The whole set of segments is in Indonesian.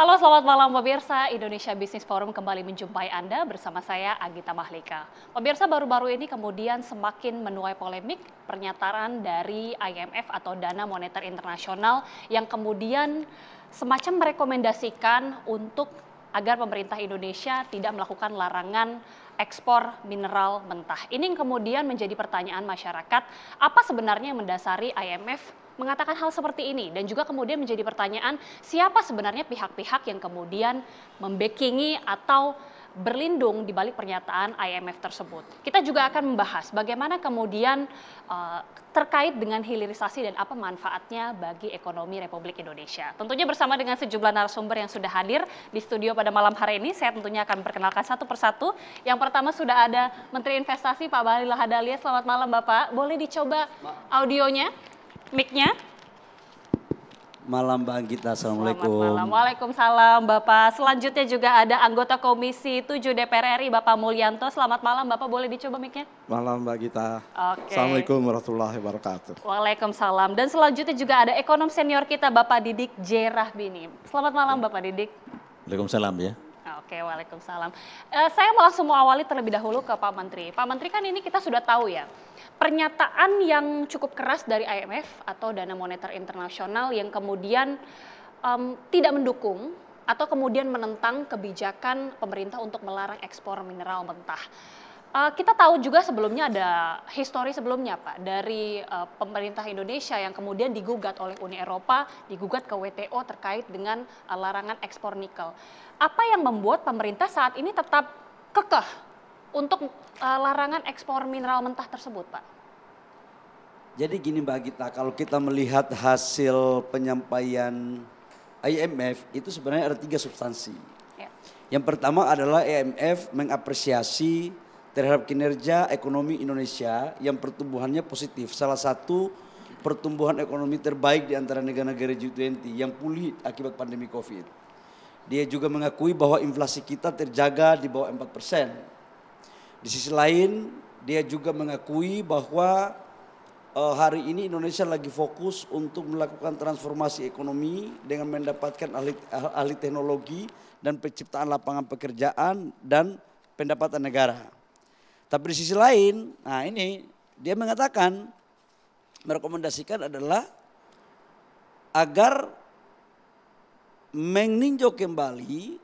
Halo, selamat malam pemirsa. Indonesia Business Forum kembali menjumpai Anda bersama saya Agita Mahlika. Pemirsa, baru-baru ini kemudian semakin menuai polemik pernyataan dari IMF atau Dana Moneter Internasional yang kemudian semacam merekomendasikan untuk agar pemerintah Indonesia tidak melakukan larangan ekspor mineral mentah. Ini yang kemudian menjadi pertanyaan masyarakat, apa sebenarnya yang mendasari IMF mengatakan hal seperti ini, dan juga kemudian menjadi pertanyaan siapa sebenarnya pihak-pihak yang kemudian membackingi atau berlindung di balik pernyataan IMF tersebut. Kita juga akan membahas bagaimana kemudian terkait dengan hilirisasi dan apa manfaatnya bagi ekonomi Republik Indonesia. Tentunya bersama dengan sejumlah narasumber yang sudah hadir di studio pada malam hari ini, saya tentunya akan perkenalkan satu persatu. Yang pertama sudah ada Menteri Investasi Pak Bahlil Lahadalia. Selamat malam Bapak, boleh dicoba audionya? Mic-nya. Malam Mbak Gita, Assalamualaikum. Selamat malam. Waalaikumsalam Bapak. Selanjutnya juga ada anggota Komisi 7 DPR RI Bapak Mulyanto. Selamat malam Bapak, boleh dicoba mic-nya? Malam Mbak Gita. Oke. Assalamualaikum warahmatullahi wabarakatuh. Waalaikumsalam. Dan selanjutnya juga ada ekonom senior kita Bapak Didik J. Rahbini. Selamat malam Bapak Didik. Waalaikumsalam ya. Oke, waalaikumsalam. Saya mau langsung awali terlebih dahulu ke Pak Menteri. Pak Menteri, kan ini kita sudah tahu ya, pernyataan yang cukup keras dari IMF atau Dana Moneter Internasional yang kemudian tidak mendukung atau kemudian menentang kebijakan pemerintah untuk melarang ekspor mineral mentah. Kita tahu juga sebelumnya ada histori sebelumnya Pak, dari pemerintah Indonesia yang kemudian digugat oleh Uni Eropa, digugat ke WTO terkait dengan larangan ekspor nikel. Apa yang membuat pemerintah saat ini tetap kekeh untuk larangan ekspor mineral mentah tersebut Pak? Jadi gini Mbak Gita, kalau kita melihat hasil penyampaian IMF itu sebenarnya ada 3 substansi. Ya. Yang pertama adalah IMF mengapresiasi terhadap kinerja ekonomi Indonesia yang pertumbuhannya positif. Salah satu pertumbuhan ekonomi terbaik di antara negara-negara G20 yang pulih akibat pandemi Covid. Dia juga mengakui bahwa inflasi kita terjaga di bawah 4%. Di sisi lain, dia juga mengakui bahwa hari ini Indonesia lagi fokus untuk melakukan transformasi ekonomi dengan mendapatkan ahli teknologi dan penciptaan lapangan pekerjaan dan pendapatan negara. Tapi di sisi lain, nah ini dia mengatakan, merekomendasikan adalah agar meninjau kembali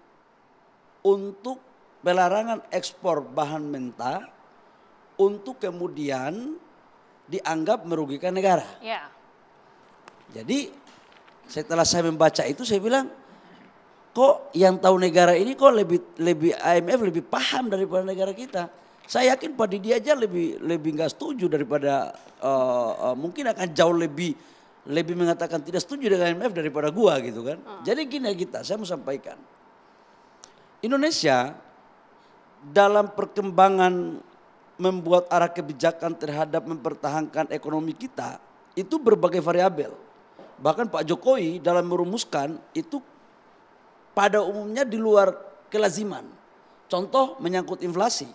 untuk pelarangan ekspor bahan mentah untuk kemudian dianggap merugikan negara. Ya. Jadi setelah saya membaca itu saya bilang, kok yang tahu negara ini kok lebih IMF lebih paham daripada negara kita. Saya yakin Pak Didi aja lebih nggak setuju daripada mungkin akan jauh lebih mengatakan tidak setuju dengan IMF daripada gua gitu kan. Jadi gini kita, saya mau sampaikan. Indonesia dalam perkembangan membuat arah kebijakan terhadap mempertahankan ekonomi kita itu berbagai variabel. Bahkan Pak Jokowi dalam merumuskan itu pada umumnya di luar kelaziman. Contoh menyangkut inflasi.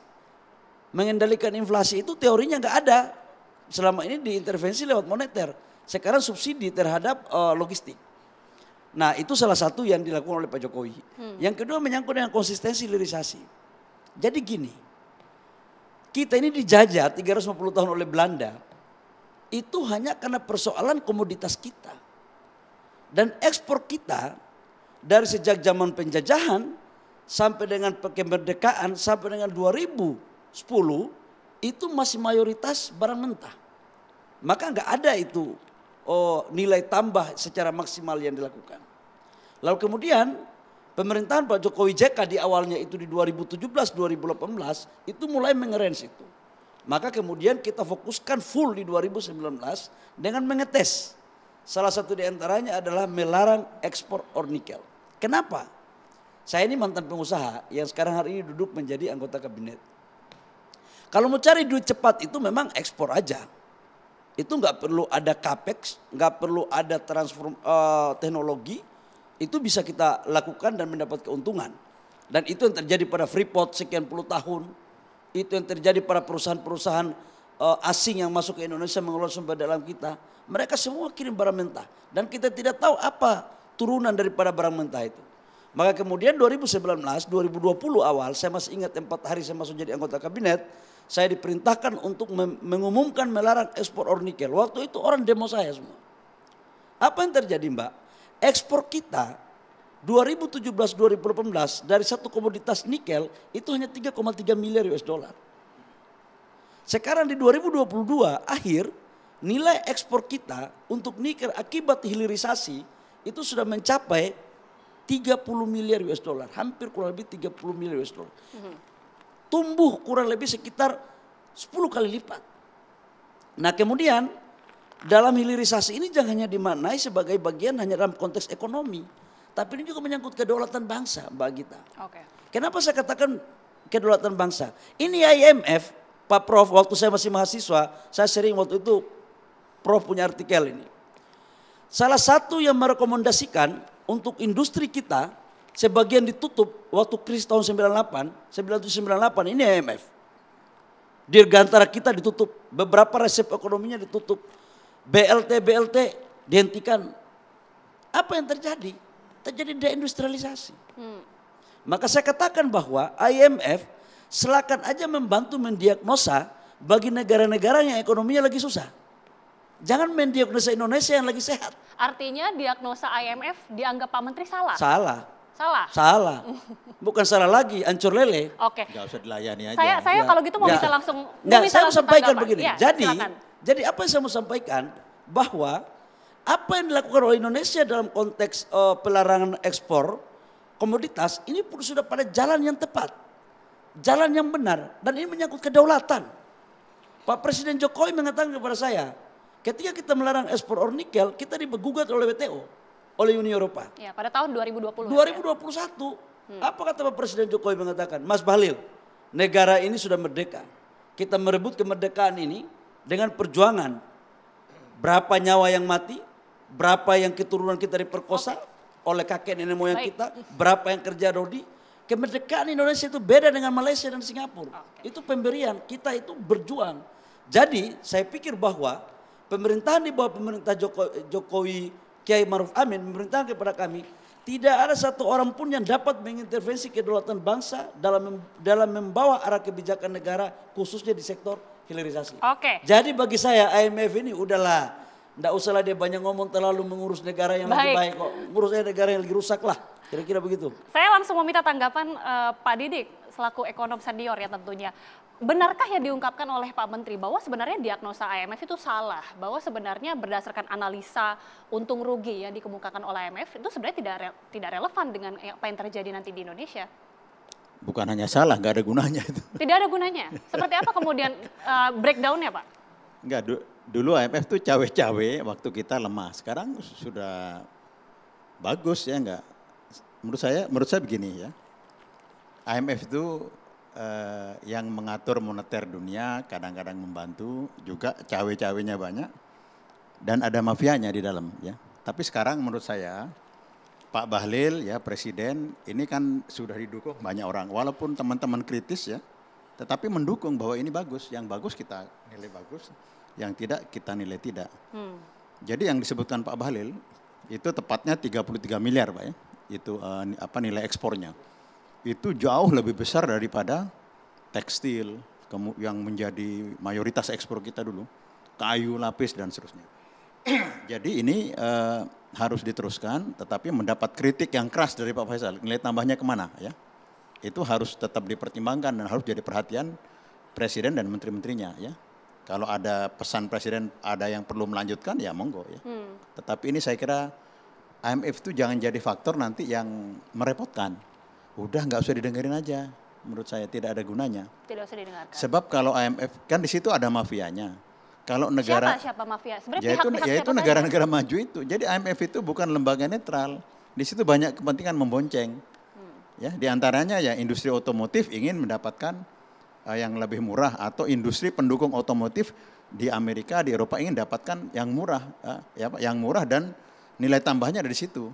Mengendalikan inflasi itu teorinya nggak ada. Selama ini diintervensi lewat moneter. Sekarang subsidi terhadap logistik. Nah itu salah satu yang dilakukan oleh Pak Jokowi. Yang kedua menyangkut dengan konsistensi hilirisasi. Jadi gini, kita ini dijajah 350 tahun oleh Belanda. Itu hanya karena persoalan komoditas kita. Dan ekspor kita dari sejak zaman penjajahan sampai dengan kemerdekaan sampai dengan 2010 itu masih mayoritas barang mentah. Maka nggak ada itu nilai tambah secara maksimal yang dilakukan. Lalu kemudian pemerintahan Pak Jokowi JK di awalnya itu di 2017-2018 itu mulai mengerange itu. Maka kemudian kita fokuskan full di 2019 dengan mengetes. Salah satu di antaranya adalah melarang ekspor ore nikel. Kenapa? Saya ini mantan pengusaha yang sekarang hari ini duduk menjadi anggota kabinet. Kalau mau cari duit cepat itu memang ekspor aja. Itu nggak perlu ada capex, nggak perlu ada transform teknologi, itu bisa kita lakukan dan mendapat keuntungan. Dan itu yang terjadi pada Freeport sekian puluh tahun, itu yang terjadi pada perusahaan-perusahaan asing yang masuk ke Indonesia mengelola sumber daya alam kita. Mereka semua kirim barang mentah dan kita tidak tahu apa turunan daripada barang mentah itu. Maka kemudian 2019, 2020 awal, saya masih ingat 4 hari saya masuk jadi anggota kabinet, saya diperintahkan untuk mengumumkan melarang ekspor ore nikel. Waktu itu orang demo saya semua. Apa yang terjadi Mbak? Ekspor kita 2017-2018 dari satu komoditas nikel itu hanya 3,3 miliar US dollar. Sekarang di 2022 akhir nilai ekspor kita untuk nikel akibat hilirisasi itu sudah mencapai 30 miliar US dollar, hampir kurang lebih 30 miliar US dollar. Tumbuh kurang lebih sekitar 10 kali lipat. Nah kemudian dalam hilirisasi ini jangan hanya dimaknai sebagai bagian hanya dalam konteks ekonomi. Tapi ini juga menyangkut kedaulatan bangsa Mbak Gita. Oke. Kenapa saya katakan kedaulatan bangsa? Ini IMF, Pak Prof, waktu saya masih mahasiswa, saya sering waktu itu Prof punya artikel ini. Salah satu yang merekomendasikan untuk industri kita sebagian ditutup waktu krisis tahun 97-98 ini IMF. Dirgantara kita ditutup, beberapa resep ekonominya ditutup, BLT dihentikan. Apa yang terjadi? Terjadi deindustrialisasi. Maka saya katakan bahwa IMF silakan aja membantu mendiagnosa bagi negara-negara yang ekonominya lagi susah. Jangan mendiagnosa Indonesia yang lagi sehat. Artinya diagnosa IMF dianggap Pak Menteri salah? Salah. Salah? Salah. Bukan salah lagi, ancur lele. Oke. Nggak usah dilayani aja. Saya kalau gitu mau Ya. minta langsung. Nggak, saya mau sampaikan tanggapan. begini. Ya, silakan. Jadi apa yang saya mau sampaikan bahwa apa yang dilakukan oleh Indonesia dalam konteks pelarangan ekspor komoditas ini pun sudah pada jalan yang tepat. Jalan yang benar dan ini menyangkut kedaulatan. Pak Presiden Jokowi mengatakan kepada saya, ketika kita melarang ekspor ore nikel, kita digugat oleh WTO, oleh Uni Eropa. Ya, pada tahun 2020. 2021. Apa kata Pak Presiden Jokowi mengatakan? Mas Bahlil, negara ini sudah merdeka. Kita merebut kemerdekaan ini dengan perjuangan. Berapa nyawa yang mati, berapa yang keturunan kita diperkosa oleh kakek nenek moyang kita, berapa yang kerja rodi. Kemerdekaan Indonesia itu beda dengan Malaysia dan Singapura. Itu pemberian, kita itu berjuang. Jadi saya pikir bahwa pemerintahan di bawah pemerintah Jokowi Kiai Maruf Amin memerintahkan kepada kami, tidak ada satu orang pun yang dapat mengintervensi kedaulatan bangsa dalam membawa arah kebijakan negara khususnya di sektor hilirisasi. Oke. Jadi bagi saya IMF ini udahlah, nggak usahlah dia banyak ngomong terlalu mengurus negara yang lagi baik kok, ngurus negara yang lagi rusak lah, kira-kira begitu. Saya langsung mau minta tanggapan Pak Didik selaku ekonom senior ya tentunya. Benarkah yang diungkapkan oleh Pak Menteri bahwa sebenarnya diagnosa IMF itu salah? Bahwa sebenarnya berdasarkan analisa untung rugi yang dikemukakan oleh IMF itu sebenarnya tidak relevan dengan apa yang terjadi nanti di Indonesia? Bukan hanya salah, nggak ada gunanya itu. Tidak ada gunanya? Seperti apa kemudian breakdown-nya Pak? Enggak, dulu IMF tuh cawe-cawe waktu kita lemah. Sekarang sudah bagus ya enggak. Menurut saya begini ya. IMF itu yang mengatur moneter dunia, kadang-kadang membantu, juga cawe-cawenya banyak dan ada mafianya di dalam ya. Tapi sekarang menurut saya Pak Bahlil ya Presiden ini kan sudah didukung banyak orang, walaupun teman-teman kritis ya, tetapi mendukung bahwa ini bagus, yang bagus kita nilai bagus, yang tidak kita nilai tidak. Jadi yang disebutkan Pak Bahlil itu tepatnya 33 miliar Pak ya, itu nilai ekspornya. Itu jauh lebih besar daripada tekstil yang menjadi mayoritas ekspor kita dulu, kayu, lapis dan seterusnya. Jadi ini harus diteruskan, tetapi mendapat kritik yang keras dari Pak Faisal. Nilai tambahnya kemana ya? Itu harus tetap dipertimbangkan dan harus jadi perhatian Presiden dan menteri-menterinya ya. Kalau ada pesan Presiden ada yang perlu melanjutkan ya monggo ya. Tetapi ini saya kira IMF itu jangan jadi faktor nanti yang merepotkan. Udah nggak usah didengerin aja, menurut saya tidak ada gunanya. Tidak usah didengarkan. Sebab kalau IMF kan di situ ada mafianya. Kalau negara siapa mafia? Sebenarnya pihak-pihak yaitu siapa negara-negara maju itu. Jadi IMF itu bukan lembaga netral. Di situ banyak kepentingan membonceng. Ya, di antaranya ya industri otomotif ingin mendapatkan yang lebih murah atau industri pendukung otomotif di Amerika, di Eropa ingin dapatkan yang murah, yang murah dan nilai tambahnya dari situ.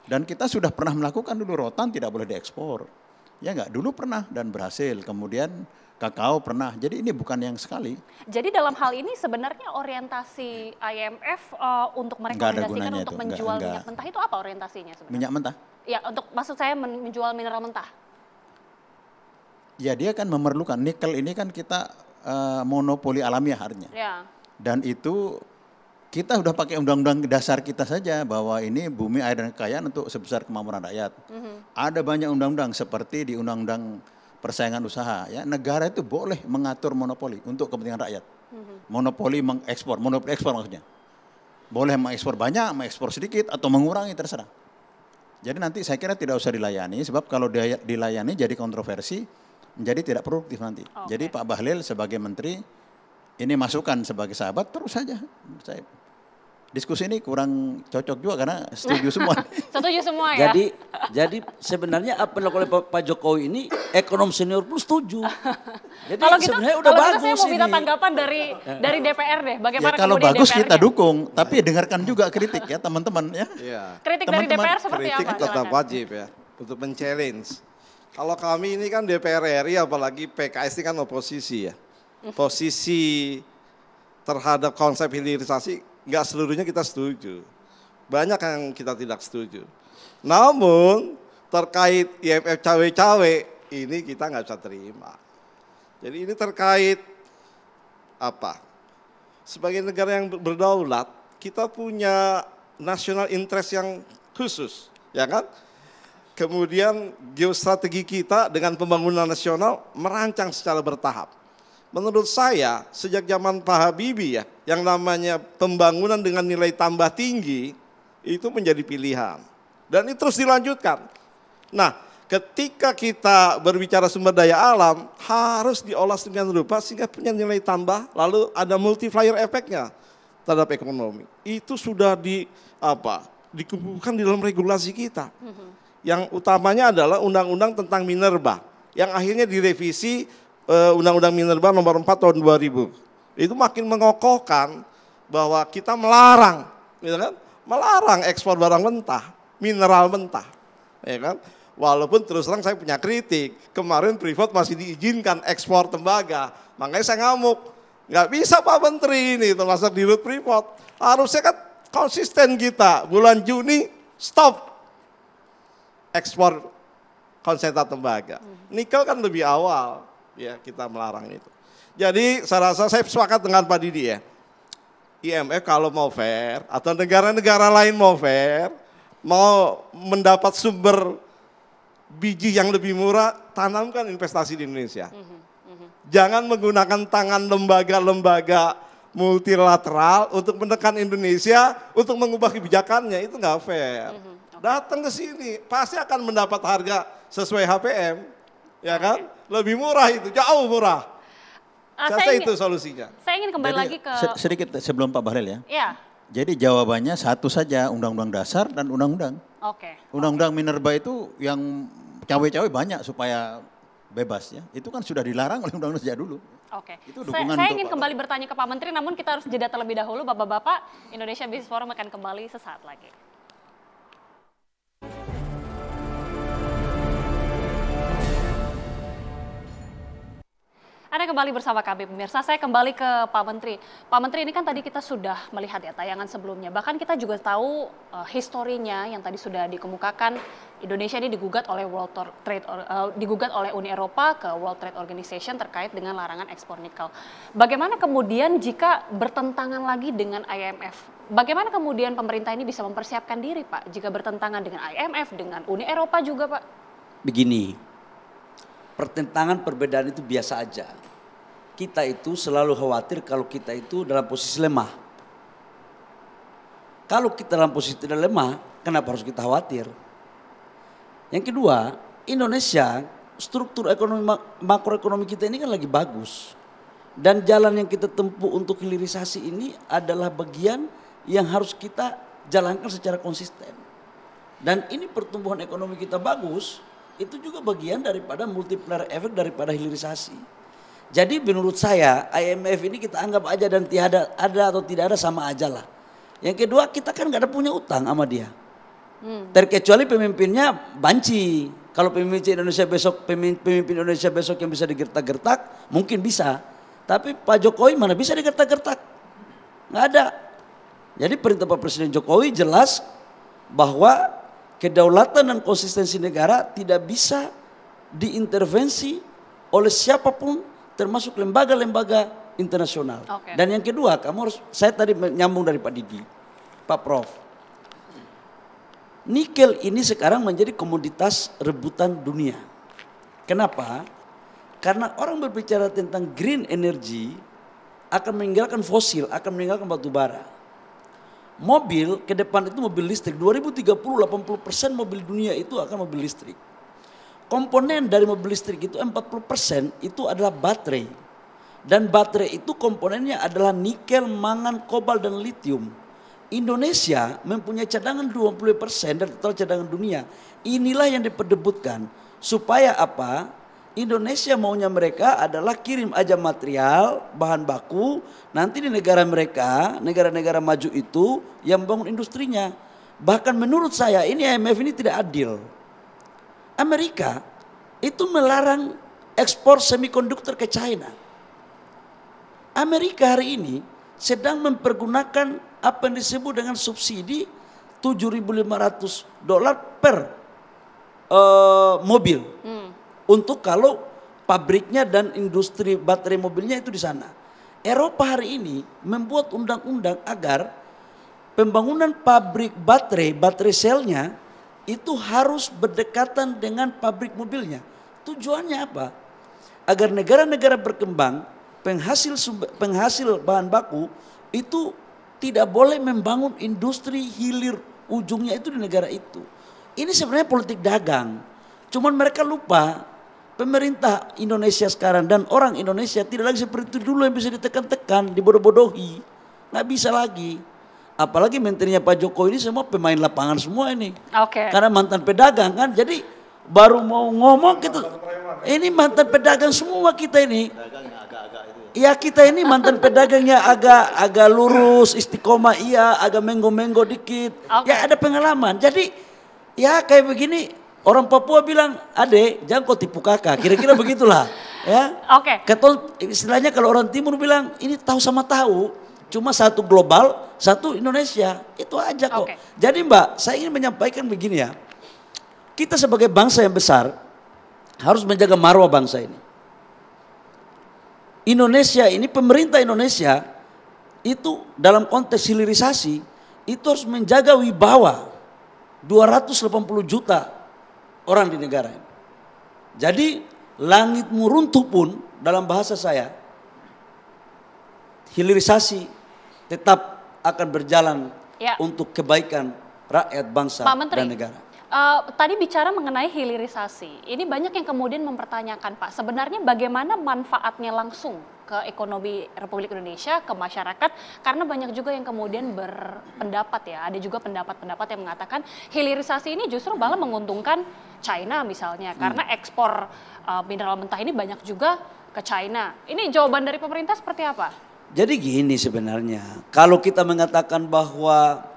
Dan kita sudah pernah melakukan dulu rotan tidak boleh diekspor. Ya enggak, dulu pernah dan berhasil. Kemudian kakao pernah. Jadi ini bukan yang sekali. Jadi dalam hal ini sebenarnya orientasi IMF untuk merekomendasikan untuk menjual minyak mentah itu apa orientasinya sebenarnya? Minyak mentah? Ya, untuk maksud saya menjual mineral mentah. Ya dia kan memerlukan, nikel ini kan kita monopoli alamiah harusnya. Ya. Dan itu kita udah pakai undang-undang dasar kita saja bahwa ini bumi, air dan kekayaan untuk sebesar kemampuan rakyat. Ada banyak undang-undang seperti di undang-undang persaingan usaha. Ya, negara itu boleh mengatur monopoli untuk kepentingan rakyat. Monopoli ekspor maksudnya. Boleh mengekspor banyak, mengekspor sedikit atau mengurangi terserah. Jadi nanti saya kira tidak usah dilayani sebab kalau dia dilayani jadi kontroversi, menjadi tidak produktif nanti. Jadi Pak Bahlil sebagai menteri ini masukan sebagai sahabat terus saja. Saya diskusi ini kurang cocok juga karena setuju semua. Setuju semua ya. Jadi sebenarnya apa yang dilakukan oleh Pak Jokowi ini ekonom senior pun setuju. Jadi Kalau gitu, sebenarnya udah kalau gitu bagus saya mau minta ini. tanggapan dari DPR deh. Bagaimana Ya kalau kemudian bagus DPR-nya? kita dukung, tapi dengarkan juga kritik ya teman-teman ya. Iya. Kritik dari Teman-teman, DPR seperti Kritik apa? tetap Silakan. wajib ya untuk men-challenge. Kalau kami ini kan DPR RI apalagi PKS ini kan oposisi ya. Posisi terhadap konsep hilirisasi nggak seluruhnya kita setuju. Banyak yang kita tidak setuju. Namun terkait IMF cawe-cawe ini kita nggak bisa terima. Jadi ini terkait apa? Sebagai negara yang berdaulat, kita punya national interest yang khusus, ya kan? Kemudian geostrategi kita dengan pembangunan nasional merancang secara bertahap. Menurut saya sejak zaman Pak Habibie ya, yang namanya pembangunan dengan nilai tambah tinggi itu menjadi pilihan. Dan itu terus dilanjutkan. Nah, ketika kita berbicara sumber daya alam harus diolah sedemikian rupa sehingga punya nilai tambah, lalu ada multiplier efeknya terhadap ekonomi. Itu sudah dikumpulkan di dalam regulasi kita. Yang utamanya adalah undang-undang tentang minerba yang akhirnya direvisi Undang-Undang Minerba nomor 4 tahun 2000. Itu makin mengokohkan bahwa kita melarang, gitu kan? Melarang ekspor barang mentah, mineral mentah, ya kan? Walaupun terus terang saya punya kritik, kemarin Freeport masih diizinkan ekspor tembaga, makanya saya ngamuk, nggak bisa Pak Menteri ini termasuk di Rut Freeport, harusnya kan konsisten kita, bulan Juni stop ekspor konsentrat tembaga. Nikel kan lebih awal, ya kita melarang itu. Jadi saya rasa saya sepakat dengan Pak Didi ya, IMF kalau mau fair atau negara-negara lain mau fair, mau mendapat sumber biji yang lebih murah, tanamkan investasi di Indonesia. Jangan menggunakan tangan lembaga-lembaga multilateral untuk menekan Indonesia untuk mengubah kebijakannya, itu nggak fair. Datang ke sini pasti akan mendapat harga sesuai HPM, ya kan? Lebih murah itu, jauh murah. Saya itu solusinya. Saya ingin kembali Jadi, lagi ke sedikit sebelum Pak Bahlil ya. Ya. Jadi jawabannya satu saja, undang-undang dasar dan undang-undang. Oke. Undang-undang minerba itu yang cawe-cawe banyak supaya bebas ya. Itu kan sudah dilarang oleh undang-undang sejak dulu. Oke. Itu Saya dukungan ingin untuk kembali bertanya ke Pak Menteri, namun kita harus jeda terlebih dahulu. Bapak-bapak, Indonesia Business Forum akan kembali sesaat lagi. Anda kembali bersama kami pemirsa, saya kembali ke Pak Menteri. Pak Menteri, ini kan tadi kita sudah melihat ya tayangan sebelumnya, bahkan kita juga tahu historinya yang tadi sudah dikemukakan, Indonesia ini digugat oleh digugat oleh Uni Eropa ke World Trade Organization terkait dengan larangan ekspor nikel. Bagaimana kemudian jika bertentangan lagi dengan IMF? Bagaimana kemudian pemerintah ini bisa mempersiapkan diri Pak jika bertentangan dengan IMF, dengan Uni Eropa juga Pak? Begini, pertentangan perbedaan itu biasa aja. Kita itu selalu khawatir kalau kita itu dalam posisi lemah. Kalau kita dalam posisi tidak lemah, kenapa harus kita khawatir? Yang kedua, Indonesia struktur ekonomi makroekonomi kita ini kan lagi bagus. Dan jalan yang kita tempuh untuk hilirisasi ini adalah bagian yang harus kita jalankan secara konsisten. Dan ini pertumbuhan ekonomi kita bagus, itu juga bagian daripada multiplier efek daripada hilirisasi. Jadi menurut saya IMF ini kita anggap aja dan tiada ada atau tidak ada sama aja lah. Yang kedua kita kan gak ada punya utang sama dia. Terkecuali pemimpinnya banci. Kalau pemimpin Indonesia besok yang bisa digertak-gertak mungkin bisa. Tapi Pak Jokowi mana bisa digertak-gertak? Gak ada. Jadi perintah Pak Presiden Jokowi jelas bahwa kedaulatan dan konsistensi negara tidak bisa diintervensi oleh siapapun termasuk lembaga-lembaga internasional. Oke. Dan yang kedua, kamu harus, saya tadi menyambung dari Pak Didi, Pak Prof. Nikel ini sekarang menjadi komoditas rebutan dunia. Kenapa? Karena orang berbicara tentang green energy akan meninggalkan fosil, akan meninggalkan batu bara. Mobil ke depan itu mobil listrik. 2030 80% mobil dunia itu akan mobil listrik. Komponen dari mobil listrik itu 40% itu adalah baterai. Dan baterai itu komponennya adalah nikel, mangan, kobalt dan lithium. Indonesia mempunyai cadangan 20% dari total cadangan dunia. Inilah yang diperebutkan. Supaya apa? Indonesia maunya mereka adalah kirim aja material, bahan baku, nanti di negara mereka, negara-negara maju itu yang membangun industrinya. Bahkan menurut saya ini IMF ini tidak adil. Amerika itu melarang ekspor semikonduktor ke China. Amerika hari ini sedang mempergunakan apa yang disebut dengan subsidi $7.500 per mobil. Untuk kalau pabriknya dan industri baterai mobilnya itu di sana. Eropa hari ini membuat undang-undang agar pembangunan pabrik baterai selnya itu harus berdekatan dengan pabrik mobilnya. Tujuannya apa? Agar negara-negara berkembang penghasil bahan baku itu tidak boleh membangun industri hilir ujungnya itu di negara itu. Ini sebenarnya politik dagang. Cuman mereka lupa pemerintah Indonesia sekarang dan orang Indonesia tidak lagi seperti itu dulu yang bisa ditekan-tekan, dibodoh-bodohi. Nggak bisa lagi. Apalagi menterinya Pak Jokowi ini semua pemain lapangan semua ini. Oke. Karena mantan pedagang kan, jadi baru mau ngomong gitu. Ini mantan pedagang semua kita ini. Ya kita ini mantan pedagangnya agak lurus, istiqomah iya, agak menggo-menggo dikit. Ya ada pengalaman. Jadi ya kayak begini. Orang Papua bilang, "Ade, jangan kau tipu kakak." Kira-kira begitulah, ya. Oke. Istilahnya kalau orang Timur bilang, ini tahu sama tahu, cuma satu global, satu Indonesia, itu aja kok. Oke. Jadi Mbak, saya ingin menyampaikan begini ya, kita sebagai bangsa yang besar harus menjaga marwah bangsa ini. Indonesia ini, pemerintah Indonesia itu dalam konteks hilirisasi itu harus menjaga wibawa 280 juta orang di negara ini. Jadi langitmu runtuh pun dalam bahasa saya hilirisasi tetap akan berjalan untuk kebaikan rakyat bangsa Pak Menteri, dan negara. Tadi bicara mengenai hilirisasi, ini banyak yang kemudian mempertanyakan Pak, sebenarnya bagaimana manfaatnya langsung ke ekonomi Republik Indonesia, ke masyarakat, karena banyak juga yang kemudian berpendapat ya, ada juga pendapat-pendapat yang mengatakan hilirisasi ini justru malah menguntungkan China misalnya, karena ekspor mineral mentah ini banyak juga ke China. Ini jawaban dari pemerintah seperti apa? Jadi gini sebenarnya, kalau kita mengatakan bahwa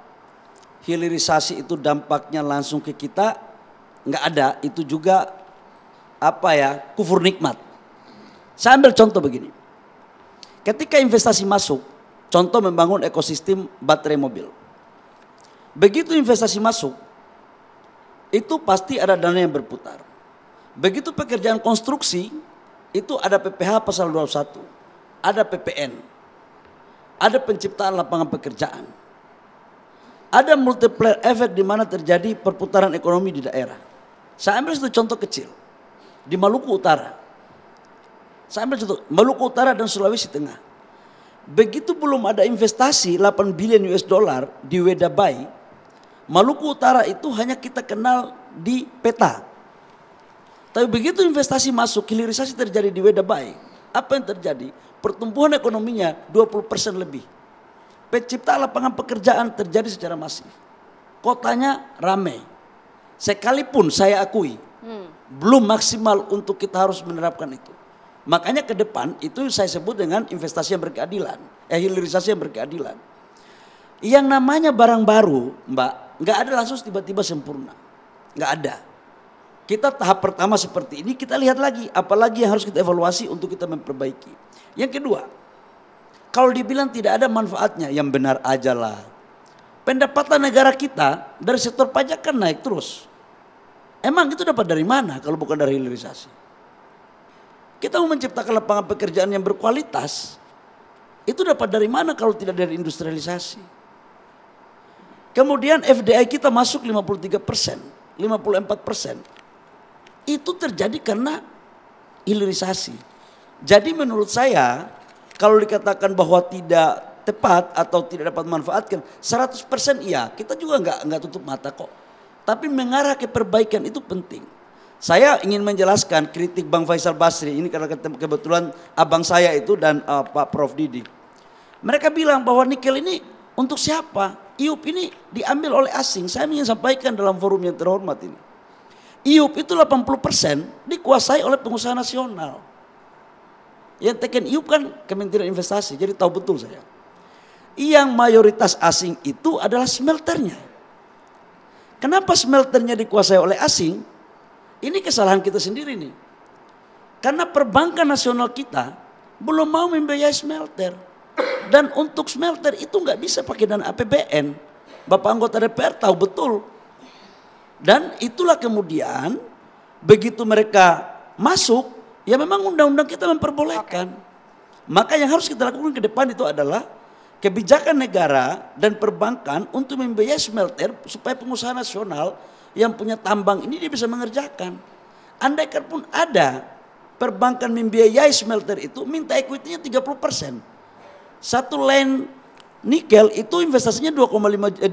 hilirisasi itu dampaknya langsung ke kita, nggak ada, itu juga kufur nikmat. Saya ambil contoh begini, ketika investasi masuk, contoh membangun ekosistem baterai mobil. Begitu investasi masuk, itu pasti ada dana yang berputar. Begitu pekerjaan konstruksi, itu ada PPH pasal 21, ada PPN, ada penciptaan lapangan pekerjaan. Ada multiplier effect di mana terjadi perputaran ekonomi di daerah. Saya ambil satu contoh kecil. Di Maluku Utara. Saya ambil contoh Maluku Utara dan Sulawesi Tengah. Begitu belum ada investasi 8 billion US dollar di Wedabai, Maluku Utara itu hanya kita kenal di peta. Tapi begitu investasi masuk, hilirisasi terjadi di Wedabai, apa yang terjadi? Pertumbuhan ekonominya 20% lebih. Penciptaan lapangan pekerjaan terjadi secara masif. Kotanya ramai. Sekalipun saya akui, belum maksimal untuk kita harus menerapkan itu. Makanya ke depan itu saya sebut dengan investasi yang berkeadilan. Hilirisasi yang berkeadilan. Yang namanya barang baru, Mbak, nggak ada langsung tiba-tiba sempurna. Nggak ada. Kita tahap pertama seperti ini, kita lihat lagi. Apalagi yang harus kita evaluasi untuk kita memperbaiki. Yang kedua, kalau dibilang tidak ada manfaatnya, yang benar aja lah. pendapatan negara kita dari sektor pajak kan naik terus. Emang itu dapat dari mana kalau bukan dari hilirisasi? Kita mau menciptakan lapangan pekerjaan yang berkualitas, itu dapat dari mana kalau tidak dari industrialisasi? Kemudian FDI kita masuk 53%, 54%. Itu terjadi karena hilirisasi. Jadi menurut saya, kalau dikatakan bahwa tidak tepat atau tidak dapat memanfaatkan, 100% iya, kita juga nggak tutup mata kok. Tapi mengarah ke perbaikan itu penting. Saya ingin menjelaskan kritik Bang Faisal Basri, ini karena kebetulan abang saya itu dan Pak Prof Didi. Mereka bilang bahwa nikel ini untuk siapa? IUP ini diambil oleh asing. Saya ingin sampaikan dalam forum yang terhormat ini. IUP itu 80% dikuasai oleh pengusaha nasional. Yang teken IUP kan Kementerian Investasi, jadi tahu betul saya. Yang mayoritas asing itu adalah smelternya. Kenapa smelternya dikuasai oleh asing? Ini kesalahan kita sendiri nih. Karena perbankan nasional kita belum mau membiayai smelter. Dan untuk smelter itu nggak bisa pakai dana APBN. Bapak anggota DPR tahu betul. Dan itulah kemudian begitu mereka masuk, ya memang undang-undang kita memperbolehkan. Maka yang harus kita lakukan ke depan itu adalah kebijakan negara dan perbankan untuk membiayai smelter supaya pengusaha nasional yang punya tambang ini dia bisa mengerjakan. Andaikan pun ada perbankan membiayai smelter itu, minta equity-nya 30%. Satu line nikel itu investasinya 250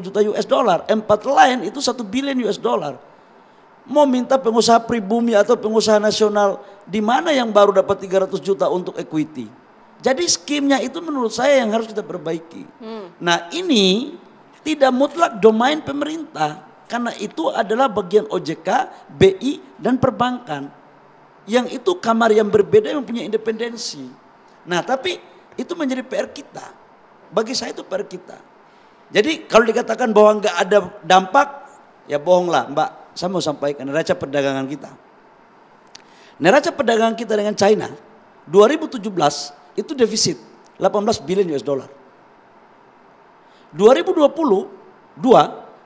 juta US dollar, 4 line itu 1 billion US dollar. Mau minta pengusaha pribumi atau pengusaha nasional di mana yang baru dapat 300 juta untuk equity. Jadi skimnya itu menurut saya yang harus kita perbaiki. Nah ini tidak mutlak domain pemerintah. Karena itu adalah bagian OJK, BI, dan perbankan. Yang itu kamar yang berbeda yang punya independensi. Nah tapi itu menjadi PR kita. Bagi saya itu PR kita. Jadi kalau dikatakan bahwa nggak ada dampak, ya bohonglah Mbak. Saya mau sampaikan neraca perdagangan kita. Neraca perdagangan kita dengan China 2017 itu defisit 18 billion US dollar. 2022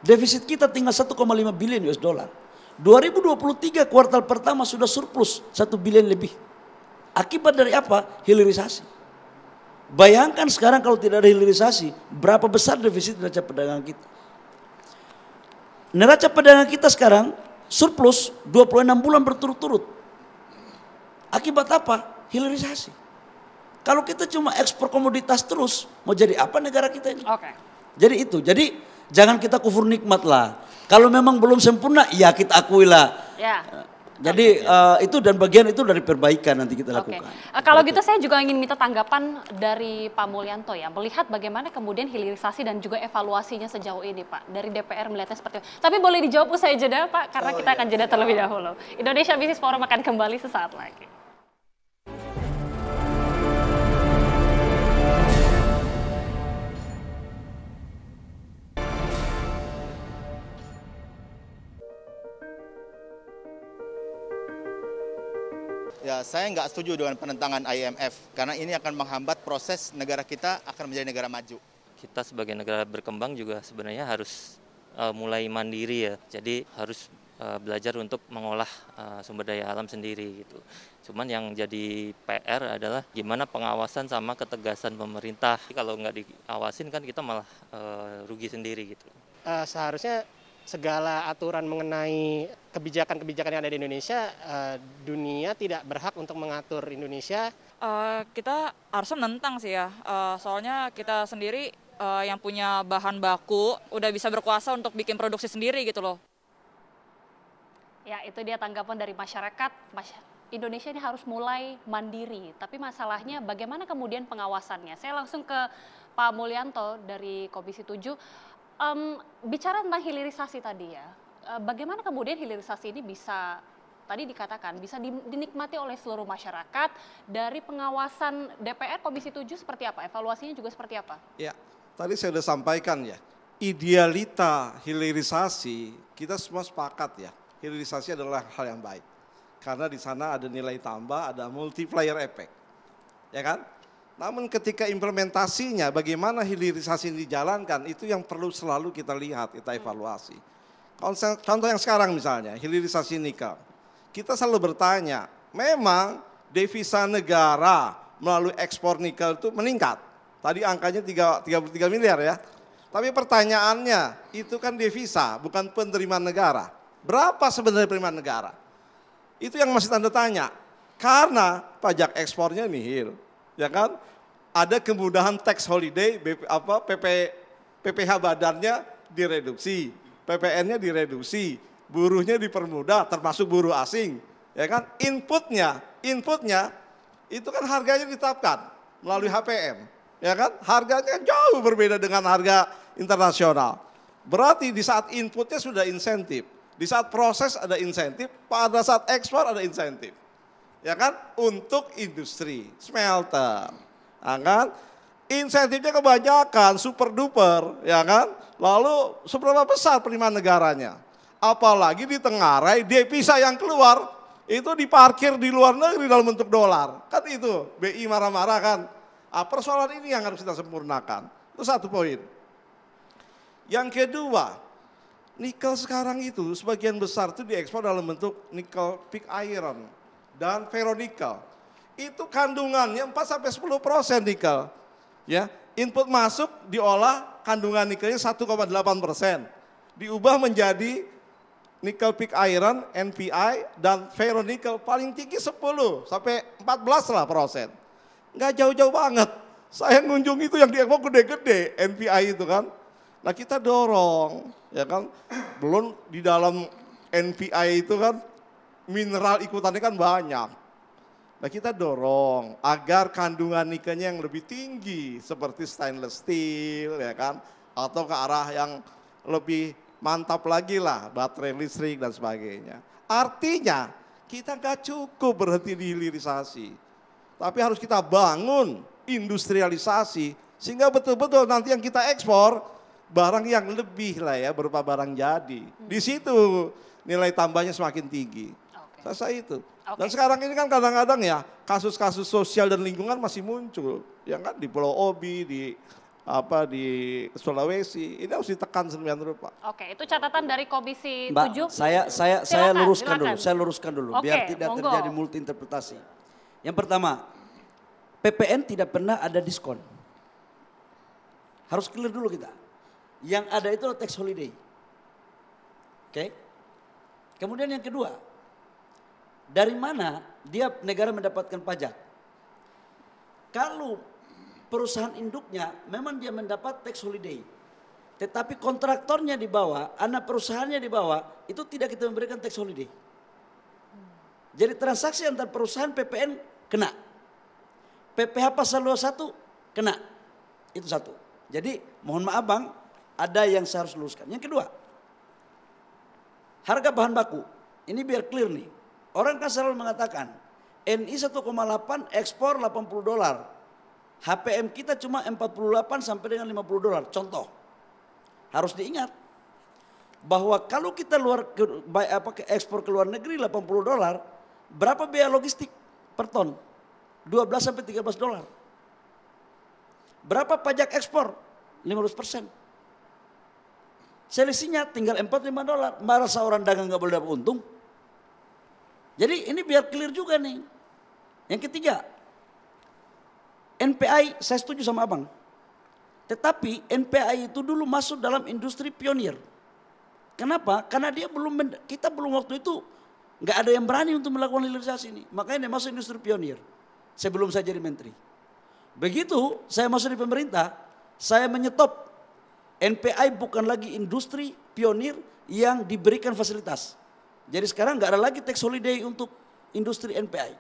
defisit kita tinggal 1,5 billion US dollar. 2023 kuartal pertama sudah surplus 1 billion lebih. Akibat dari apa? Hilirisasi. Bayangkan sekarang kalau tidak ada hilirisasi, berapa besar defisit neraca perdagangan kita. Neraca perdagangan kita sekarang surplus 26 bulan berturut-turut. Akibat apa? Hilirisasi. Kalau kita cuma ekspor komoditas terus, mau jadi apa negara kita ini? Jadi itu, jadi jangan kita kufur nikmat lah. Kalau memang belum sempurna, ya kita akui lah. Ya. Jadi itu dan bagian itu dari perbaikan nanti kita lakukan. Kalau gitu saya juga ingin minta tanggapan dari Pak Mulyanto ya, melihat bagaimana kemudian hilirisasi dan juga evaluasinya sejauh ini Pak, dari DPR melihatnya seperti apa. Tapi boleh dijawab usai jeda Pak, karena kita akan jeda terlebih dahulu. Indonesia Business Forum akan kembali sesaat lagi. Ya, saya nggak setuju dengan penentangan IMF karena ini akan menghambat proses negara kita akan menjadi negara maju. Kita sebagai negara berkembang juga sebenarnya harus mulai mandiri ya. Jadi harus belajar untuk mengolah sumber daya alam sendiri gitu. Cuman yang jadi PR adalah gimana pengawasan sama ketegasan pemerintah. Kalau nggak diawasin kan kita malah rugi sendiri gitu. Seharusnya segala aturan mengenai kebijakan-kebijakan yang ada di Indonesia, dunia tidak berhak untuk mengatur Indonesia. Kita harusnya menentang sih ya, soalnya kita sendiri yang punya bahan baku udah bisa berkuasa untuk bikin produksi sendiri gitu loh. Ya itu dia tanggapan dari masyarakat. Indonesia ini harus mulai mandiri, tapi masalahnya bagaimana kemudian pengawasannya. Saya langsung ke Pak Mulyanto dari Komisi 7. Bicara tentang hilirisasi tadi ya, bagaimana kemudian hilirisasi ini bisa, tadi dikatakan bisa dinikmati oleh seluruh masyarakat, dari pengawasan DPR Komisi 7 seperti apa, evaluasinya juga seperti apa? Ya, tadi saya sudah sampaikan ya, idealita hilirisasi kita semua sepakat ya, hilirisasi adalah hal yang baik. Karena di sana ada nilai tambah, ada multiplier effect, ya kan? Namun ketika implementasinya, bagaimana hilirisasi ini dijalankan, itu yang perlu selalu kita lihat, kita evaluasi. Contoh yang sekarang misalnya, hilirisasi nikel. Kita selalu bertanya, memang devisa negara melalui ekspor nikel itu meningkat. Tadi angkanya 33 miliar ya. Tapi pertanyaannya, itu kan devisa, bukan penerimaan negara. Berapa sebenarnya penerimaan negara? Itu yang masih tanda tanya. Karena pajak ekspornya nihil. Ya kan? Ada kemudahan tax holiday, PPh badannya direduksi, PPN-nya direduksi, buruhnya dipermudah, termasuk buruh asing. Ya kan? Inputnya itu kan harganya ditetapkan melalui HPM. Ya kan? Harganya kan jauh berbeda dengan harga internasional. Berarti di saat inputnya sudah insentif, di saat proses ada insentif, pada saat ekspor ada insentif. Ya kan, untuk industri smelter, ya kan, insentifnya kebanyakan super duper, ya kan, lalu seberapa besar penerimaan negaranya, apalagi di Tenggarai devisa yang keluar itu diparkir di luar negeri dalam bentuk dolar, kan itu BI marah-marah kan. Persoalan ini yang harus kita sempurnakan, itu satu poin. Yang kedua, nikel sekarang itu sebagian besar itu diekspor dalam bentuk nikel pig iron dan ferronikel. Itu kandungannya 4-10% nikel. Ya, input masuk diolah kandungan nikelnya 1,8%. Diubah menjadi nikel pig iron, NPI dan ferronikel paling tinggi 10-14% Enggak jauh-jauh banget. Saya ngunjung itu yang diekspor gede-gede, NPI itu kan. Nah, kita dorong, ya kan. Belum di dalam NPI itu kan mineral ikutannya kan banyak. Nah, kita dorong agar kandungan nikelnya yang lebih tinggi seperti stainless steel, ya kan, atau ke arah yang lebih mantap lagi lah, baterai listrik dan sebagainya. Artinya kita nggak cukup berhenti di hilirisasi, tapi harus kita bangun industrialisasi sehingga betul-betul nanti yang kita ekspor barang yang lebih lah ya, berupa barang jadi. Di situ nilai tambahnya semakin tinggi. Rasa itu. Dan sekarang ini kan kadang-kadang ya kasus-kasus sosial dan lingkungan masih muncul, ya kan, di Pulau Obi, di Sulawesi, ini harus ditekan sedemikian rupa. Oke, itu catatan dari Komisi Mbak, 7. saya luruskan dulu, Oke, biar tidak monggo. terjadi multi interpretasi. Yang pertama, PPN tidak pernah ada diskon. Harus clear dulu kita. Yang ada itu tax holiday. Oke. Kemudian yang kedua, dari mana dia negara mendapatkan pajak? Kalau perusahaan induknya memang dia mendapat tax holiday, tetapi kontraktornya di bawah, anak perusahaannya di bawah, itu tidak kita memberikan tax holiday. Jadi transaksi antar perusahaan PPN kena, PPh pasal 21 kena, itu satu. Jadi mohon maaf Bang, ada yang saya harus luruskan. Yang kedua, harga bahan baku, ini biar clear nih. Orang kan selalu mengatakan, NI 1,8 ekspor $80. HPM kita cuma 48 sampai dengan $50. Contoh, harus diingat bahwa kalau kita ekspor ke luar negeri $80, berapa biaya logistik per ton? $12 sampai $13. Berapa pajak ekspor? 15%. Selisihnya tinggal $45. Masa orang dagang nggak boleh dapat untung? Jadi ini biar clear juga nih. Yang ketiga, NPI saya setuju sama abang. Tetapi NPI itu dulu masuk dalam industri pionir. Kenapa? Karena kita belum waktu itu nggak ada yang berani untuk melakukan hilirisasi ini. Makanya dia masuk industri pionir. Sebelum saya jadi menteri. Begitu saya masuk di pemerintah, saya menyetop NPI bukan lagi industri pionir yang diberikan fasilitas. Jadi sekarang nggak ada lagi tax holiday untuk industri NPI.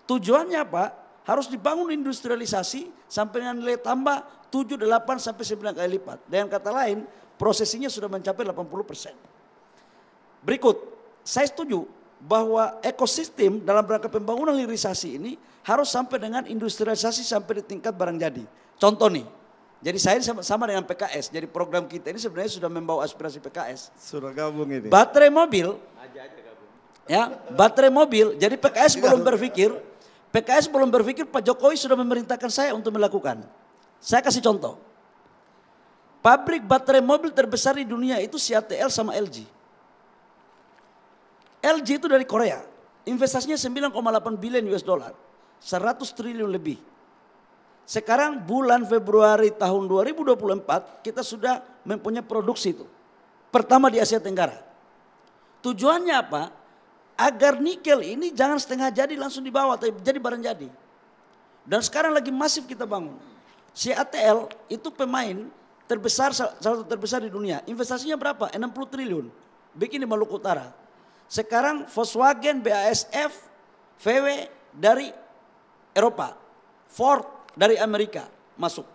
Tujuannya apa? Harus dibangun industrialisasi sampai dengan nilai tambah 7, 8 sampai 9 kali lipat. Dengan kata lain, prosesinya sudah mencapai 80%. Berikut, saya setuju bahwa ekosistem dalam rangka pembangunan hilirisasi ini harus sampai dengan industrialisasi sampai di tingkat barang jadi. Contoh nih, jadi saya sama dengan PKS, jadi program kita ini sebenarnya sudah membawa aspirasi PKS. Sudah gabung ini. Baterai mobil, ya baterai mobil, jadi PKS belum berpikir PKS belum berpikir Pak Jokowi sudah memerintahkan saya untuk melakukan. Saya kasih contoh. Pabrik baterai mobil terbesar di dunia itu CATL sama LG. LG itu dari Korea. Investasinya 9,8 billion US dollar. 100 triliun lebih. Sekarang bulan Februari tahun 2024 kita sudah mempunyai produksi itu. Pertama di Asia Tenggara. Tujuannya apa? Agar nikel ini jangan setengah jadi langsung dibawa, tapi jadi barang jadi. Dan sekarang lagi masif kita bangun. CATL itu pemain terbesar, salah satu terbesar di dunia. Investasinya berapa? 60 triliun. Bikin di Maluku Utara. Sekarang Volkswagen, BASF, VW dari Eropa. Ford dari Amerika masuk.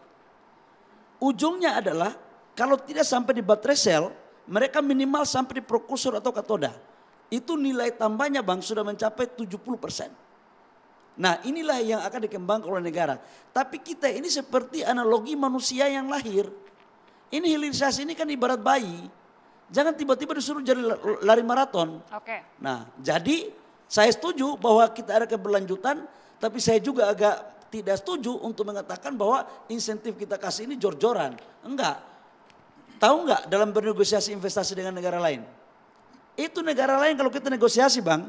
Ujungnya adalah kalau tidak sampai di baterai sel, mereka minimal sampai di prokusur atau katoda. Itu nilai tambahnya Bang sudah mencapai 70%. Nah inilah yang akan dikembangkan oleh negara. Tapi kita ini seperti analogi manusia yang lahir. Ini hilirisasi ini kan ibarat bayi. Jangan tiba-tiba disuruh jadi lari maraton. Oke. Nah jadi saya setuju bahwa kita ada keberlanjutan. Tapi saya juga agak tidak setuju untuk mengatakan bahwa insentif kita kasih ini jor-joran. Enggak. Tahu enggak dalam bernegosiasi investasi dengan negara lain? Itu negara lain kalau kita negosiasi Bang,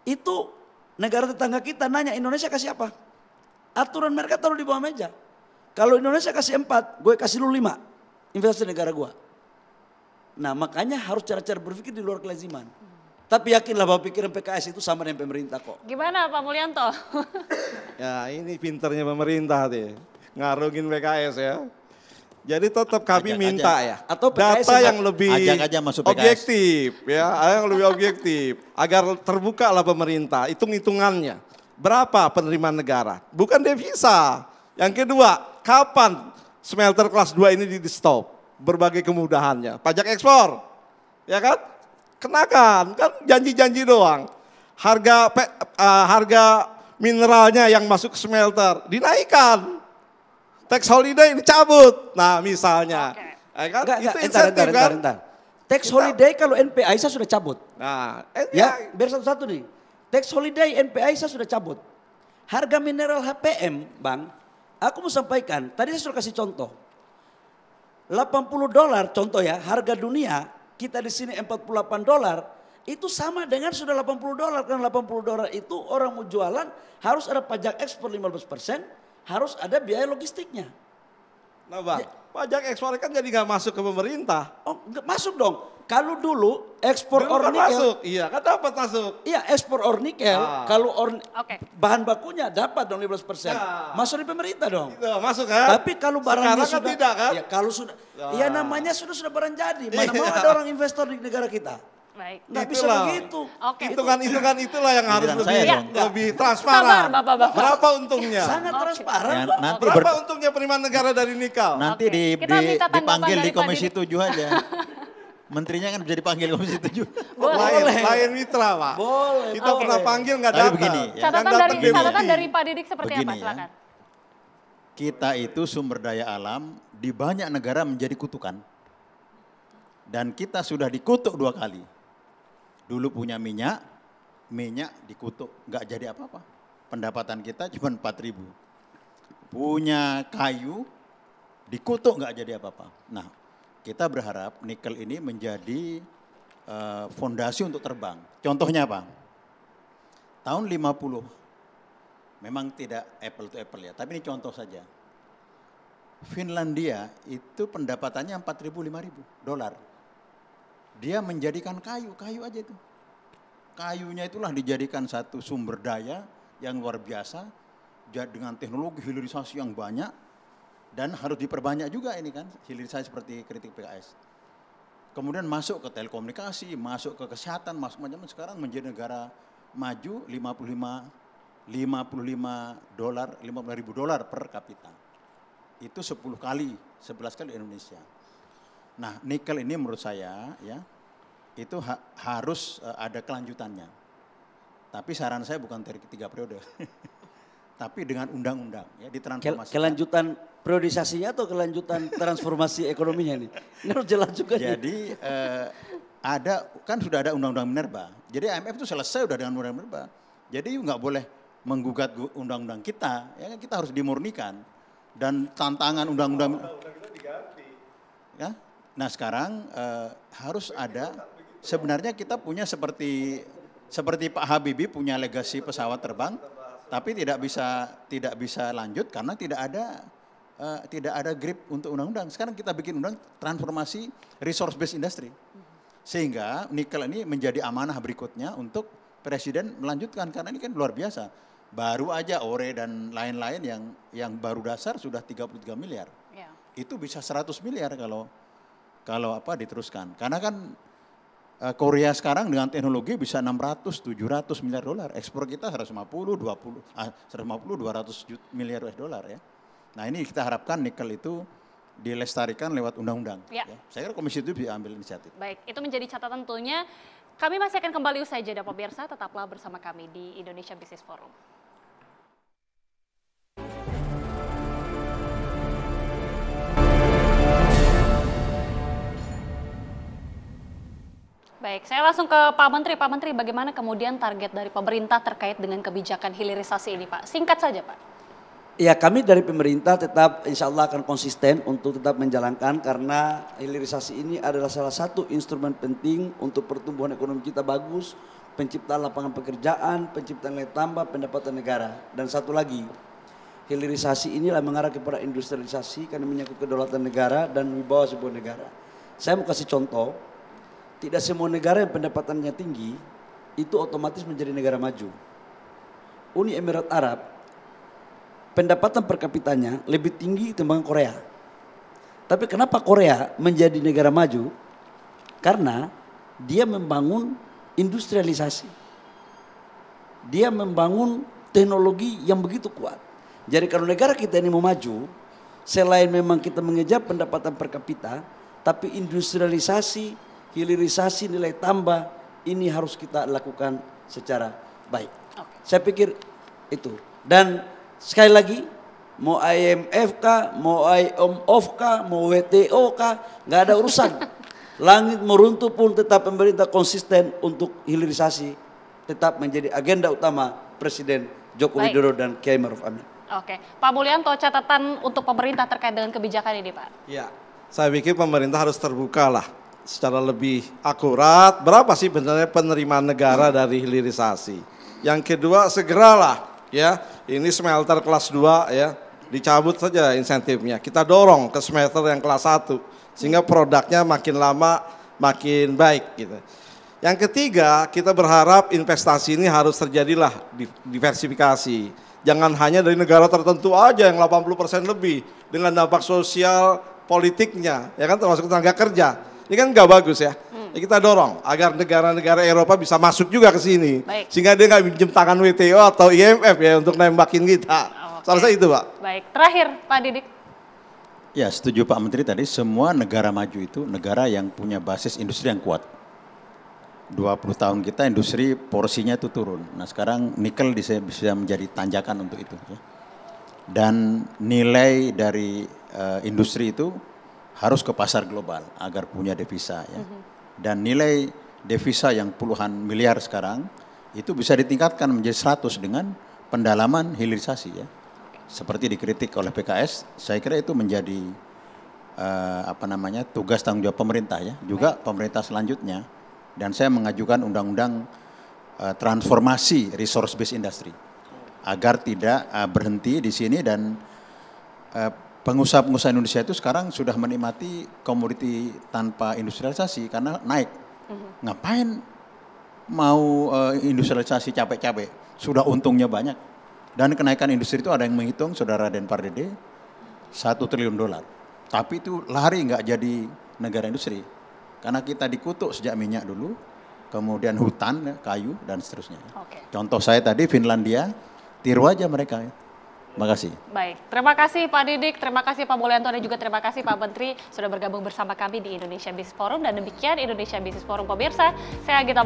itu negara tetangga kita nanya Indonesia kasih apa? Aturan mereka taruh di bawah meja. Kalau Indonesia kasih 4, gue kasih lu 5 investasi negara gue. Nah makanya harus cara-cara berpikir di luar kelaziman. Tapi yakinlah bahwa pikiran PKS itu sama dengan pemerintah kok. Gimana Pak Mulyanto? Ya ini pinternya pemerintah deh, ngarungin PKS ya. Jadi tetap kami Ajak minta aja. ya, Atau PKS data yang lebih Ajak aja masuk PKS. objektif ya, yang lebih objektif. Agar terbuka lah pemerintah, hitung-hitungannya. Berapa penerimaan negara, bukan devisa. Yang kedua, kapan smelter kelas 2 ini di stop? Berbagai kemudahannya, pajak ekspor, ya kan? Kenakan, kan janji-janji doang. Harga mineralnya yang masuk ke smelter dinaikkan. Tax holiday dicabut. Nah misalnya. Oke. Kan? Enggak, Itu entar. insentif kan? Tax holiday kalau NPA saya sudah cabut. Nah, Ya, biar satu-satu nih. Tax holiday NPA saya sudah cabut. Harga mineral HPM, Bang, aku mau sampaikan, tadi saya sudah kasih contoh. $80 contoh ya, harga dunia, kita di sini $48, itu sama dengan sudah $80. Karena $80 itu orang mau jualan harus ada pajak ekspor 15%, harus ada biaya logistiknya. Nah Bang, pajak ekspor kan jadi nggak masuk ke pemerintah. Oh, enggak masuk dong. Kalau dulu ekspor Dulu or kan nikel, masuk, iya kan dapat masuk. iya ekspor or nikel, Ah. kalau Oke. bahan bakunya dapat dong 15%. Ya. Masuk di pemerintah dong. Gitu, masuk kan? Tapi kalau barangnya sekarang kan sudah, tidak kan? ya kalau sudah, ya namanya sudah barang jadi. Mana mau Iya. ada orang investor di negara kita? Baik. Nggak bisa Itulah. begitu. Oke. Itulah yang harus Giliran lebih, saya dong. lebih transparan. Sabar, Bapak-bapak. Berapa untungnya? Sangat Oke. transparan. Ya, kok. nanti Berapa untungnya penerimaan negara dari nikel? nanti Oke. Kita minta tanggapan dipanggil dari di Pak Komisi Didi. 7 aja. Menterinya kan bisa dipanggil Komisi 7. Lain mitra Pak. Boleh. Kita Boleh. pernah panggil nggak Tapi datang. begini, ya. Yang Catatan datang dari BPI. catatan dari Pak Didik seperti Begini apa? ya. Silakan. Kita itu sumber daya alam di banyak negara menjadi kutukan. Dan kita sudah dikutuk 2 kali. Dulu punya minyak dikutuk, nggak jadi apa-apa. Pendapatan kita cuma 4.000. Punya kayu, dikutuk nggak jadi apa-apa. Nah, kita berharap nikel ini menjadi fondasi untuk terbang. Contohnya apa? Tahun 50, memang tidak apple to apple ya, tapi ini contoh saja. Finlandia itu pendapatannya 4.000, 5.000 dolar. Dia menjadikan kayu aja itu. Kayunya itulah dijadikan satu sumber daya yang luar biasa, dengan teknologi hilirisasi yang banyak, dan harus diperbanyak juga ini kan, hilirisasi seperti kritik PKS. Kemudian masuk ke telekomunikasi, masuk ke kesehatan, masuk macam-macam. Sekarang menjadi negara maju 55.000 dolar per kapita. Itu 10 kali, 11 kali Indonesia. Nah, nikel ini menurut saya ya itu harus ada kelanjutannya. Tapi saran saya bukan dari 3 periode. Tapi dengan undang-undang ya ditransformasi. Kelanjutan periodisasinya atau kelanjutan transformasi ekonominya nih? Ini harus jelas juga. Jadi sudah ada undang-undang minerba. Jadi IMF itu selesai udah dengan undang-undang minerba. Jadi nggak boleh menggugat undang-undang kita, ya kan kita harus dimurnikan. Dan tantangan undang-undang ya. Nah sekarang harus ada, sebenarnya kita punya seperti Pak Habibie punya legasi pesawat terbang, tapi tidak bisa lanjut karena tidak ada grip untuk undang-undang. Sekarang kita bikin undang transformasi resource based industry, sehingga nikel ini menjadi amanah berikutnya untuk Presiden melanjutkan, karena ini kan luar biasa. Baru aja ore dan lain-lain yang baru dasar sudah 33 miliar. Ya. Itu bisa 100 miliar kalau diteruskan. Karena kan Korea sekarang dengan teknologi bisa 600, 700 miliar dolar. Ekspor kita 150, 200 miliar US dollar ya. Nah ini kita harapkan nikel itu dilestarikan lewat undang-undang. Ya. Saya kira Komisi itu bisa ambil inisiatif. Baik, itu menjadi catatan tentunya. Kami masih akan kembali usai jeda pemirsa, tetaplah bersama kami di Indonesia Business Forum. Baik, saya langsung ke Pak Menteri. Pak Menteri, bagaimana kemudian target dari pemerintah terkait dengan kebijakan hilirisasi ini, Pak? Singkat saja, Pak. Ya, kami dari pemerintah tetap insya Allah akan konsisten untuk tetap menjalankan, karena hilirisasi ini adalah salah satu instrumen penting untuk pertumbuhan ekonomi kita bagus, penciptaan lapangan pekerjaan, penciptaan nilai tambah, pendapatan negara. Dan satu lagi, hilirisasi inilah mengarah kepada industrialisasi karena menyangkut kedaulatan negara dan wibawa sebuah negara. Saya mau kasih contoh, tidak semua negara yang pendapatannya tinggi itu otomatis menjadi negara maju. Uni Emirat Arab pendapatan per kapitanya lebih tinggi ketimbang Korea. Tapi kenapa Korea menjadi negara maju? Karena dia membangun industrialisasi. Dia membangun teknologi yang begitu kuat. Jadi kalau negara kita ini mau maju, selain memang kita mengejar pendapatan per kapita, tapi industrialisasi, hilirisasi, nilai tambah, ini harus kita lakukan secara baik. Saya pikir itu. Dan sekali lagi, mau IMF kah, mau IMF kah, mau WTO kah, nggak ada urusan. Langit meruntuh pun tetap pemerintah konsisten untuk hilirisasi, tetap menjadi agenda utama Presiden Joko Widodo dan Kiai Maruf Amin. Oke, Pak Mulyanto, catatan untuk pemerintah terkait dengan kebijakan ini, Pak? Ya, saya pikir pemerintah harus terbuka lah secara lebih akurat. Berapa sih sebenarnya penerimaan negara dari hilirisasi? Yang kedua, segeralah ya, ini smelter kelas 2 ya, dicabut saja insentifnya. Kita dorong ke smelter yang kelas 1 sehingga produknya makin lama makin baik gitu. Yang ketiga, kita berharap investasi ini harus terjadilah diversifikasi. Jangan hanya dari negara tertentu aja yang 80% lebih dengan dampak sosial politiknya, ya kan, termasuk tenaga kerja. Ini kan nggak bagus ya. Kita dorong agar negara-negara Eropa bisa masuk juga ke sini. Baik. Sehingga dia nggak pinjam tangan WTO atau IMF ya untuk nembakin kita. Selesai itu, Pak. Baik, terakhir Pak Didik. Ya, setuju Pak Menteri tadi, semua negara maju itu negara yang punya basis industri yang kuat. 20 tahun kita industri porsinya itu turun. Nah sekarang nikel bisa menjadi tanjakan untuk itu. Ya. Dan nilai dari industri itu harus ke pasar global agar punya devisa. Ya. Dan nilai devisa yang puluhan miliar sekarang itu bisa ditingkatkan menjadi 100 dengan pendalaman hilirisasi. Ya. Seperti dikritik oleh PKS, saya kira itu menjadi tugas tanggung jawab pemerintah ya, juga pemerintah selanjutnya. Dan saya mengajukan undang-undang transformasi resource based industry agar tidak berhenti di sini, dan pengusaha-pengusaha Indonesia itu sekarang sudah menikmati komoditi tanpa industrialisasi karena naik. Ngapain mau industrialisasi capek-capek? Sudah untungnya banyak. Dan kenaikan industri itu ada yang menghitung, Saudara Den Pardede, $1 triliun. Tapi itu lari nggak jadi negara industri. Karena kita dikutuk sejak minyak dulu, kemudian hutan, kayu, dan seterusnya. Contoh saya tadi Finlandia, tiru aja mereka. Terima kasih. Baik, terima kasih Pak Didik, terima kasih Pak Mulyanto, dan juga terima kasih Pak Menteri sudah bergabung bersama kami di Indonesia Business Forum. Dan demikian Indonesia Business Forum pemirsa, saya Agita